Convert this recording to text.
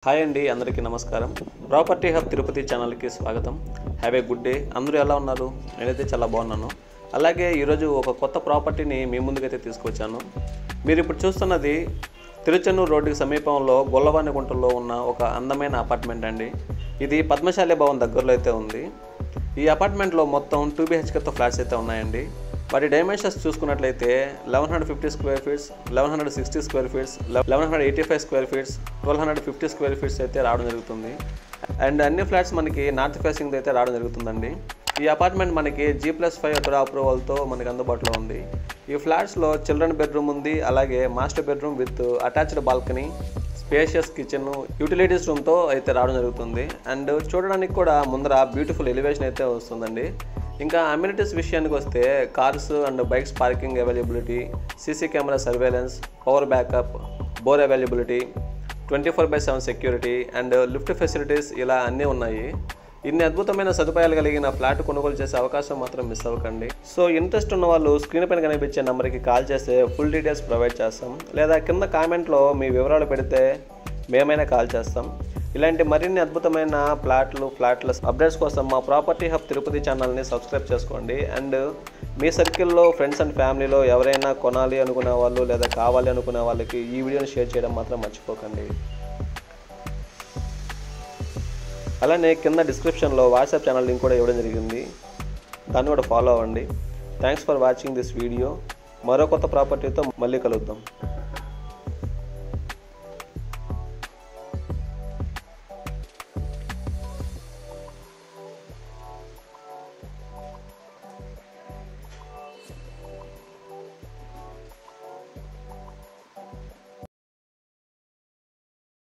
Hi అండి, అందరికీ నమస్కారం. ప్రాపర్టీ హబ్ తిరుపతి ఛానల్కి స్వాగతం. Have a good day. అందరూ ఎలా ఉన్నారు? నేనైతే చాలా బాగున్నాను. అలాగే ఈరోజు ఒక కొత్త ప్రాపర్టీని మీ ముందుకైతే తీసుకొచ్చాను. మీరు ఇప్పుడు చూస్తున్నది తిరుచెన్నూరు రోడ్డుకి సమీపంలో గొల్లవానిగుంటలో ఉన్న ఒక అందమైన అపార్ట్మెంట్ అండి. ఇది పద్మశాలి భవన్ దగ్గరలో అయితే ఉంది. ఈ అపార్ట్మెంట్లో మొత్తం 2 BHKతో ఫ్లాట్స్ అయితే ఉన్నాయండి. వాటి డైమెన్షన్స్ చూసుకున్నట్లయితే 1150 square feets, 1160 square feets, 1185 square feets, 1250 square feets అయితే రావడం జరుగుతుంది. అండ్ అన్ని ఫ్లాట్స్ మనకి నార్త్ ఫేసింగ్ అయితే రావడం జరుగుతుందండి. ఈ అపార్ట్మెంట్ మనకి G+5 డోర్ అప్రూవల్తో మనకి అందుబాటులో ఉంది. ఈ ఫ్లాట్స్లో చిల్డ్రన్ బెడ్రూమ్ ఉంది, అలాగే master bedroom with attached balcony, spacious kitchen, utilities రూమ్తో అయితే రావడం జరుగుతుంది. అండ్ చూడడానికి కూడా ముందర బ్యూటిఫుల్ ఎలివేషన్ అయితే వస్తుందండి. ఇంకా అమ్యూనిటీస్ విషయానికి వస్తే cars and bikes parking availability, CC camera surveillance, power backup, bore availability, 24/7 security and lift facilities ఇలా అన్నీ ఉన్నాయి. ఇన్ని అద్భుతమైన సదుపాయాలు కలిగిన ఫ్లాట్ కొనుగోలు చేసే అవకాశం మాత్రం మిస్ అవ్వకండి. సో ఇంట్రెస్ట్ ఉన్న వాళ్ళు స్క్రీన్ పైన కనిపించే నెంబర్కి కాల్ చేస్తే ఫుల్ డీటెయిల్స్ ప్రొవైడ్ చేస్తాం, లేదా కింద కామెంట్లో మీ వివరాలు పెడితే మేమైనా కాల్ చేస్తాం. ఇలాంటి మరిన్ని అద్భుతమైన ఫ్లాట్ల అప్డేట్స్ కోసం మా ప్రాపర్టీ హబ్ తిరుపతి ఛానల్ని సబ్స్క్రైబ్ చేసుకోండి. అండ్ మీ సర్కిల్లో ఫ్రెండ్స్ అండ్ ఫ్యామిలీలో ఎవరైనా కొనాలి అనుకునే వాళ్ళు లేదా కావాలి అనుకునే వాళ్ళకి ఈ వీడియోని షేర్ చేయడం మాత్రం మర్చిపోకండి. అలానే కింద డిస్క్రిప్షన్లో వాట్సాప్ ఛానల్ లింక్ కూడా ఇవ్వడం జరిగింది, దాన్ని కూడా ఫాలో అవ్వండి. Thanks for watching this video. మరో కొత్త ప్రాపర్టీతో మళ్ళీ కలుద్దాం.